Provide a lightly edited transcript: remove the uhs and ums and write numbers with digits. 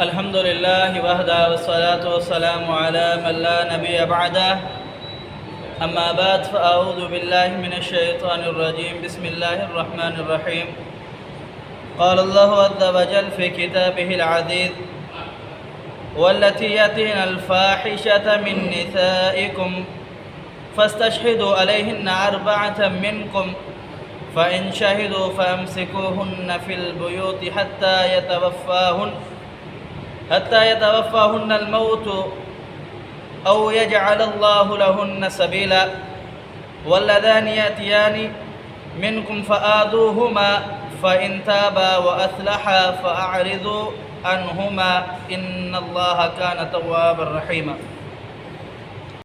الحمد لله وحده والصلاة والسلام على من لا نبي بعده أما بعد فأعوذ بالله من الشيطان الرجيم بسم الله الرحمن الرحيم قال الله عز وجل في كتابه العزيز والتي يأتين الفاحشة من نسائكم فاستشهدوا عليهن أربعة منكم فإن شهدوا فأمسكوهن في البيوت حتى يتوفاهن الموت أو يجعل الله لهن سبيلا واللذان يأتيان منكم فآذوهما فإن تابا وأصلحا فأعرضوا عنهما إن الله كان توابا رحيما